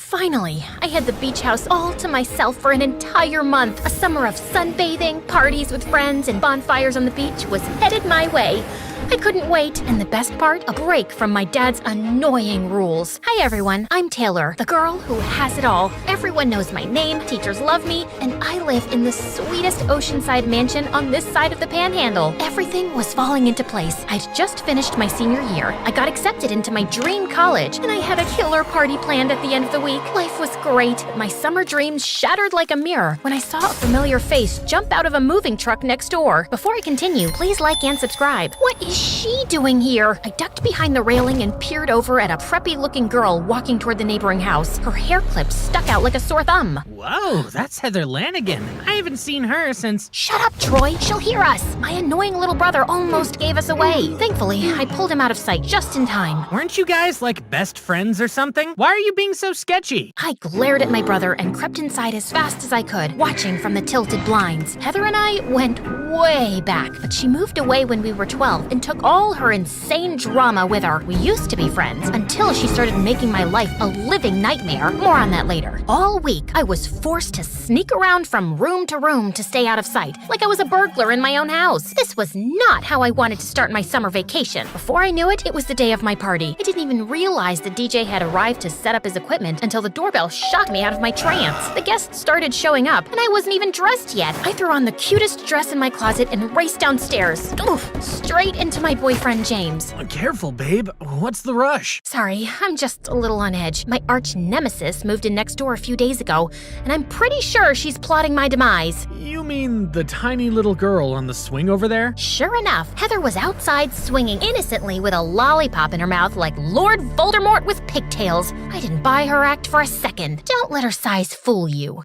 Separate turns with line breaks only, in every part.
Finally, I had the beach house all to myself for an entire month. A summer of sunbathing, parties with friends, and bonfires on the beach was headed my way. I couldn't wait, and the best part, a break from my dad's annoying rules. Hi everyone, I'm Taylor, the girl who has it all. Everyone knows my name, teachers love me, and I live in the sweetest oceanside mansion on this side of the Panhandle. Everything was falling into place. I'd just finished my senior year. I got accepted into my dream college, and I had a killer party planned at the end of the week. Life was great. My summer dreams shattered like a mirror when I saw a familiar face jump out of a moving truck next door. Before I continue, please like and subscribe. What is she doing here? I ducked behind the railing and peered over at a preppy-looking girl walking toward the neighboring house. Her hair clips stuck out like a sore thumb.
Whoa, that's Heather Lanigan. I haven't seen her since...
Shut up, Troy. She'll hear us. My annoying little brother almost gave us away. Thankfully, I pulled him out of sight just in time.
Weren't you guys like best friends or something? Why are you being so sketchy?
I glared at my brother and crept inside as fast as I could, watching from the tilted blinds. Heather and I went way back, but she moved away when we were 12 and took all her insane drama with her. We used to be friends until she started making my life a living nightmare. More on that later. All week, I was forced to sneak around from room to room to stay out of sight, like I was a burglar in my own house. This was not how I wanted to start my summer vacation. Before I knew it, it was the day of my party. I didn't even realize the DJ had arrived to set up his equipment until the doorbell shocked me out of my trance. The guests started showing up, and I wasn't even dressed yet. I threw on the cutest dress in my closet and raced downstairs. Oof, straight into my boyfriend, James.
Careful, babe. What's the rush?
Sorry, I'm just a little on edge. My arch nemesis moved in next door a few days ago, and I'm pretty sure she's plotting my demise.
You mean the tiny little girl on the swing over there?
Sure enough, Heather was outside swinging innocently with a lollipop in her mouth like Lord Voldemort with pigtails. I didn't buy her act for a second. Don't let her size fool you.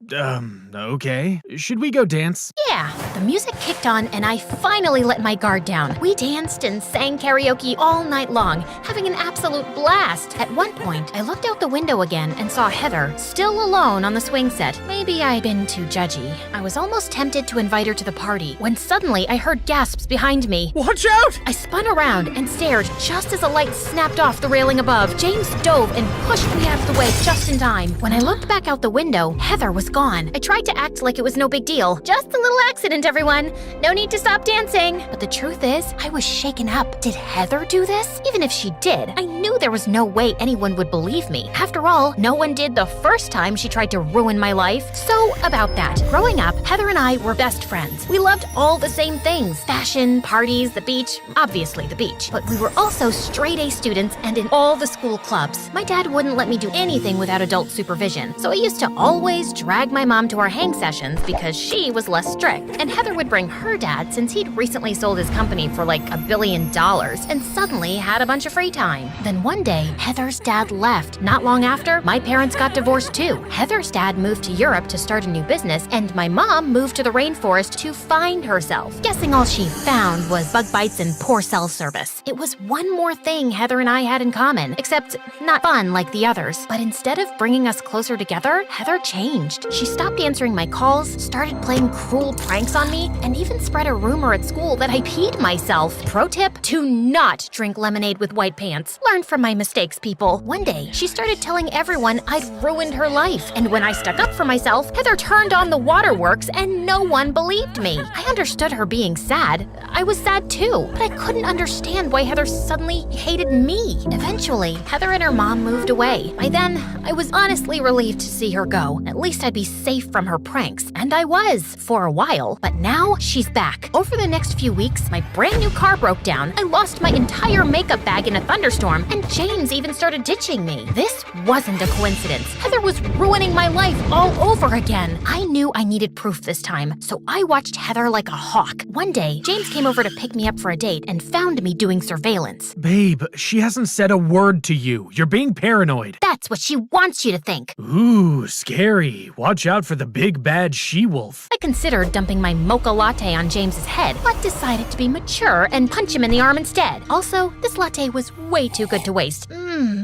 Okay. Should we go dance?
Yeah, the music kicked on and I finally let my guard down. We danced and sang karaoke all night long, having an absolute blast. At one point, I looked out the window again and saw Heather, still alone on the swing set. Maybe I'd been too judgy. I was almost tempted to invite her to the party, when suddenly I heard gasps behind me.
Watch out!
I spun around and stared just as a light snapped off the railing above. James dove and pushed me out of the way just in time. When I looked back out the window, Heather was gone. I tried to act like it was no big deal. Just a little accident, everyone. No need to stop dancing. But the truth is, I was shaken up. Did Heather do this? Even if she did, I knew there was no way anyone would believe me. After all, no one did the first time she tried to ruin my life. So, about that. Growing up, Heather and I were best friends. We loved all the same things. Fashion, parties, the beach, obviously the beach. But we were also straight-A students and in all the school clubs. My dad wouldn't let me do anything without adult supervision, so I used to always drag my mom to our hang sessions because she was less strict. And Heather would bring her dad since he'd recently sold his company for like $1 billion and suddenly had a bunch of free time. Then one day, Heather's dad left. Not long after, my parents got divorced too. Heather's dad moved to Europe to start a new business, and my mom moved to the rainforest to find herself. Guessing all she found was bug bites and poor cell service. It was one more thing Heather and I had in common, except not fun like the others. But instead of bringing us closer together, Heather changed. She stopped answering my calls, started playing cruel pranks on me, and even spread a rumor at school that I peed myself. Pro tip, do not drink lemonade with white pants. Learn from my mistakes, people. One day, she started telling everyone I'd ruined her life. And when I stuck up for myself, Heather turned on the waterworks and no one believed me. I understood her being sad. I was sad too, but I couldn't understand why Heather suddenly hated me. Eventually, Heather and her mom moved away. By then, I was honestly relieved to see her go. At least I'd be safe from her pranks. And I was, for a while. But now, she's back. Over the next few weeks, my brand new car broke down. I lost my entire makeup bag in a thunderstorm, and James even started ditching me. This wasn't a coincidence. Heather was ruining my life all over again. I knew I needed proof this time, so I watched Heather like a hawk. One day, James came over to pick me up for a date and found me doing surveillance.
Babe, she hasn't said a word to you. You're being paranoid.
That's what she wants you to think.
Ooh, scary. Watch out for the big bad she-wolf.
I considered dumping my mocha latte on James's head, but decided to be mature and punch him in the arm instead. Also, this latte was way too good to waste.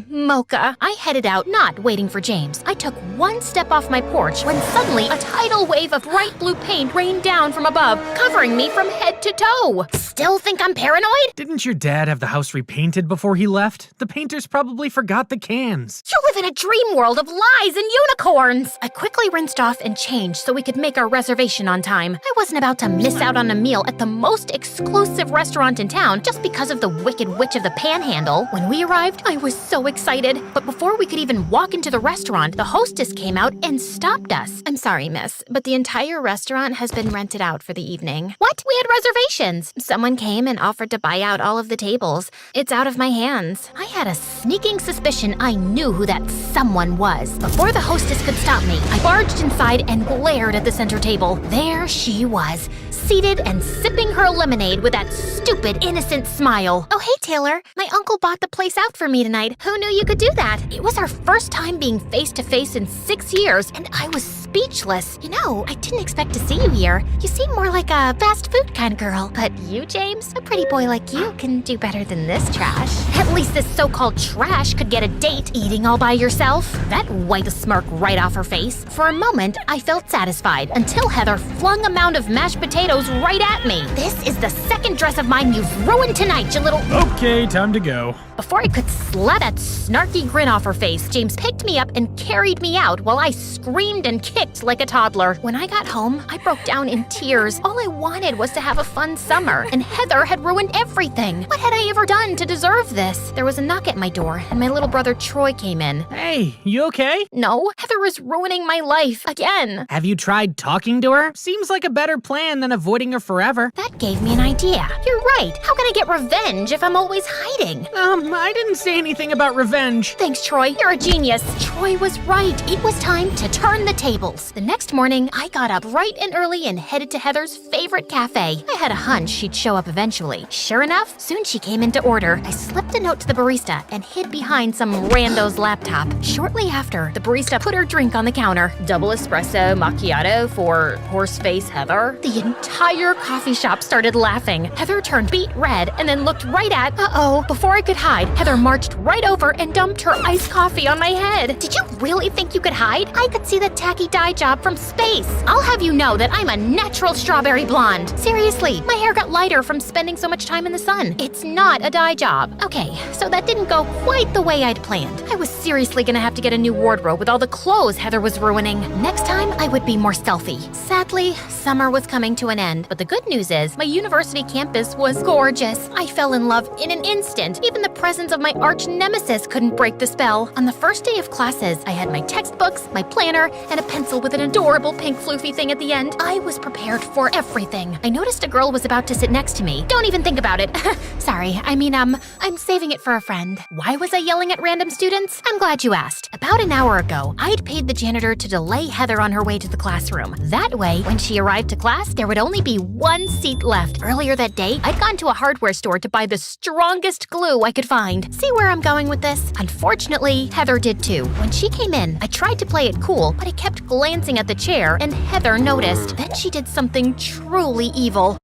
Mocha. I headed out, not waiting for James. I took one step off my porch when suddenly a tidal wave of bright blue paint rained down from above, covering me from head to toe. Still think I'm paranoid?
Didn't your dad have the house repainted before he left? The painters probably forgot the cans.
You live in a dream world of lies and unicorns! I quickly rinsed off and changed so we could make our reservation on time. I wasn't about to miss out on a meal at the most exclusive restaurant in town just because of the Wicked Witch of the Panhandle. When we arrived, I was so excited. But before we could even walk into the restaurant, the hostess came out and stopped us. I'm sorry, miss, but the entire restaurant has been rented out for the evening. What? We had reservations. Someone came and offered to buy out all of the tables. It's out of my hands. I had a sneaking suspicion I knew who that someone was. Before the hostess could stop me, I barged inside and glared at the center table. There she was, seated and sipping her lemonade with that stupid, innocent smile. Oh, hey, Taylor. My uncle bought the place out for me tonight. Who knew you could do that? It was our first time being face-to-face in 6 years, and I was speechless. You know, I didn't expect to see you here. You seem more like a fast food kind of girl. But you, James, a pretty boy like you can do better than this trash. At least this so-called trash could get a date eating all by yourself. That wiped a smirk right off her face. For a moment, I felt satisfied until Heather flung a mound of mashed potatoes right at me. This is the second dress of mine you've ruined tonight, you little...
Okay, time to go.
Before I could slap that snarky grin off her face, James picked me up and carried me out while I screamed and kicked like a toddler. When I got home, I broke down in tears. All I wanted was to have a fun summer, and Heather had ruined everything. What had I ever done to deserve this? There was a knock at my door, and my little brother Troy came in.
Hey, you okay?
No, Heather was ruining my life again.
Have you tried talking to her? Seems like a better plan than avoiding her forever.
That gave me an idea. You're right. How can I get revenge if I'm always hiding?
I didn't say anything about revenge.
Thanks, Troy. You're a genius. Troy was right. It was time to turn the tables. The next morning, I got up bright and early and headed to Heather's favorite cafe. I had a hunch she'd show up eventually. Sure enough, soon she came in to order. I slipped a note to the barista and hid behind some rando's laptop. Shortly after, the barista put her drink on the counter. Double espresso macchiato for horseface Heather. The entire coffee shop started laughing. Heather turned beet red and then looked right at... Uh-oh. Before I could hide, Heather marched right over and dumped her iced coffee on my head. Did you really think you could hide? I could see the tacky dye job from space. I'll have you know that I'm a natural strawberry blonde. Seriously, my hair got lighter from spending so much time in the sun. It's not a dye job. Okay, so that didn't go quite the way I'd planned. I was seriously gonna have to get a new wardrobe with all the clothes Heather was ruining. Next time, I would be more stealthy. Sadly, summer was coming to an end, but the good news is my university campus was gorgeous. I fell in love in an instant. Even the presence of my arch nemesis couldn't break the spell. On the first day of classes, I had my textbooks, my planner, and a pencil with an adorable pink floofy thing at the end. I was prepared for everything. I noticed a girl was about to sit next to me. Don't even think about it. Sorry, I'm saving it for a friend. Why was I yelling at random students? I'm glad you asked. About an hour ago, I'd paid the janitor to delay Heather on her way to the classroom. That way, when she arrived to class, there would only be one seat left. Earlier that day, I'd gone to a hardware store to buy the strongest glue I could find. See where I'm going with this? Unfortunately, Heather did too. When she came in, I tried to play it cool, but I kept glancing at the chair, and Heather noticed. Then she did something truly evil.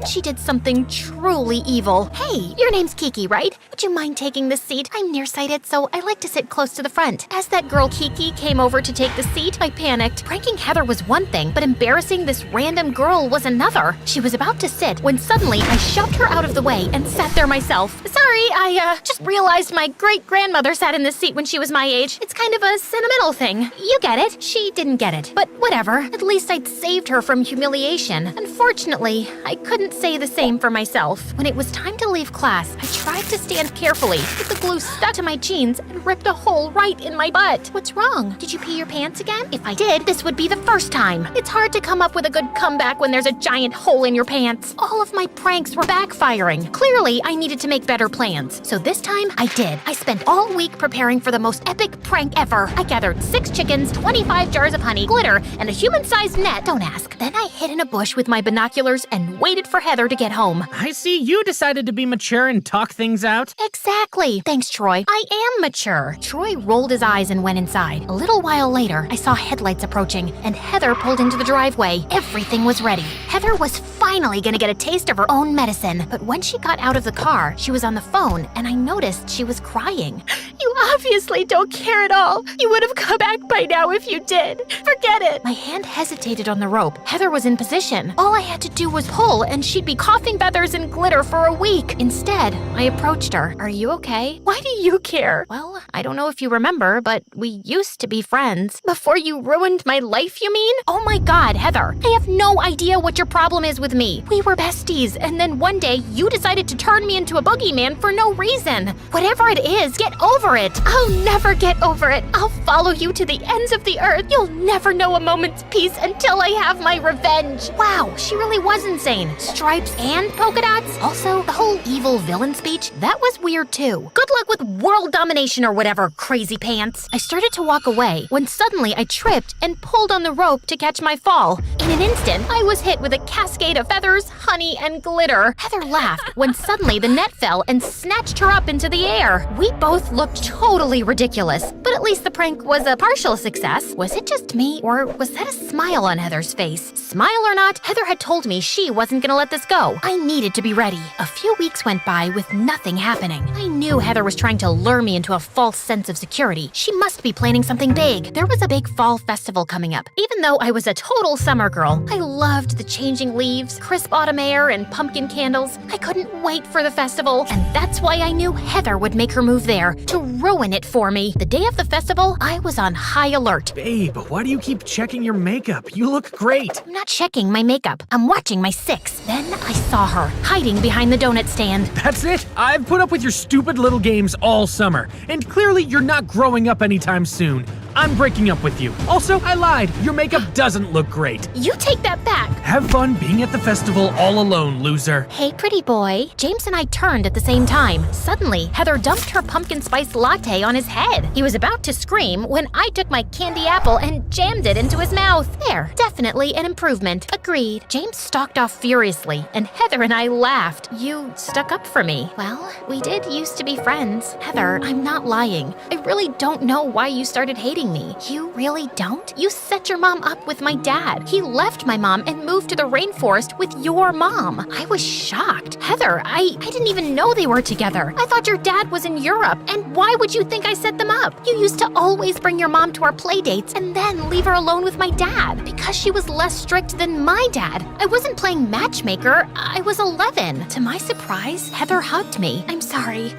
She did something truly evil. Hey, your name's Kiki, right? Would you mind taking this seat? I'm nearsighted, so I like to sit close to the front. As that girl Kiki came over to take the seat, I panicked. Pranking Heather was one thing, but embarrassing this random girl was another. She was about to sit when suddenly I shoved her out of the way and sat there myself. Sorry, I just realized my great-grandmother sat in this seat when she was my age. It's kind of a sentimental thing. You get it. She didn't get it. But whatever. At least I'd saved her from humiliation. Unfortunately, I couldn't say the same for myself. When it was time to leave class, I tried to stand carefully, but the glue stuck to my jeans and ripped a hole right in my butt. What's wrong? Did you pee your pants again? If I did, this would be the first time. It's hard to come up with a good comeback when there's a giant hole in your pants. All of my pranks were backfiring. Clearly, I needed to make better plans. So this time, I did. I spent all week preparing for the most epic prank ever. I gathered 6 chickens, 25 jars of honey, glitter, and a human-sized net. Don't ask. Then I hid in a bush with my binoculars and waited for Heather to get home.
I see you decided to be mature and talk things out.
Exactly. Thanks, Troy. I am mature. Troy rolled his eyes and went inside. A little while later, I saw headlights approaching, and Heather pulled into the driveway. Everything was ready. Heather was finally gonna get a taste of her own medicine. But when she got out of the car, she was on the phone, and I noticed she was crying. You obviously don't care at all. You would have come back by now if you did. Forget it. My hand hesitated on the rope. Heather was in position. All I had to do was pull, and she'd be coughing feathers and glitter for a week. Instead, I approached her. Are you okay? Why do you care? Well, I don't know if you remember, but we used to be friends. Before you ruined my life, you mean? Oh my God, Heather. I have no idea what your problem is with me. We were besties, and then one day you decided to turn me into a boogeyman for no reason. Whatever it is, get over it. I'll never get over it. I'll follow you to the ends of the earth. You'll never know a moment's peace until I have my revenge. Wow, she really was insane. Stripes and polka dots? Also, the whole evil villain speech, that was weird too. Good luck with world domination or whatever, crazy pants. I started to walk away when suddenly I tripped and pulled on the rope to catch my fall. In an instant, I was hit with a cascade of feathers, honey, and glitter. Heather laughed when suddenly the net fell and snatched her up into the air. We both looked totally ridiculous, but at least the prank was a partial success. Was it just me, or was that a smile on Heather's face? Smile or not, Heather had told me she wasn't gonna let this go. I needed to be ready. A few weeks went by with nothing happening. I knew Heather was trying to lure me into a false sense of security. She must be planning something big. There was a big fall festival coming up. Even though I was a total summer girl, I loved the changing leaves, crisp autumn air, and pumpkin candles. I couldn't wait for the festival, and that's why I knew Heather would make her move there to ruin it for me. The day of the festival, I was on high alert.
Babe, why do you keep checking your makeup? You look great.
I'm not checking my makeup. I'm watching my 6. Then I saw her, hiding behind the donut stand.
That's it. I've put up with your stupid little games all summer, and clearly you're not growing up anytime soon. I'm breaking up with you. Also, I lied. Your makeup doesn't look great.
You take that back.
Have fun being at the festival all alone, loser.
Hey, pretty boy. James and I turned at the same time. Suddenly, Heather dumped her pumpkin spice latte on his head. He was about to scream when I took my candy apple and jammed it into his mouth. There, definitely an improvement. Agreed. James stalked off furiously, and Heather and I laughed. You stuck up for me. Well, we did used to be friends. Heather, I'm not lying. I really don't know why you started hating me. You really don't? You set your mom up with my dad. He left my mom and moved to the rainforest with your mom. I was shocked. Heather, I didn't even know they were together. I thought your dad was in Europe. And why would you think I set them up? You used to always bring your mom to our play dates and then leave her alone with my dad because she was less strict than my dad. I wasn't playing matchmaker. I was 11. To my surprise, Heather hugged me. I'm sorry.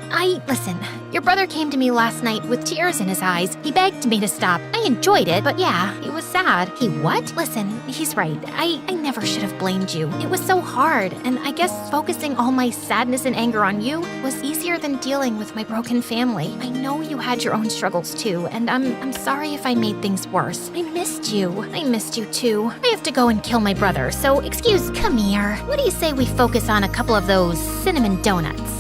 Listen, your brother came to me last night with tears in his eyes. He begged me to stop. I enjoyed it, but yeah, it was sad. He what? Listen, he's right. I never should have blamed you. It was so hard, and I guess focusing all my sadness and anger on you was easier than dealing with my broken family. I know you had your own struggles too, and I'm sorry if I made things worse. I missed you. I missed you too. I have to go and kill my brother, so come here. What do you say we focus on a couple of those cinnamon donuts?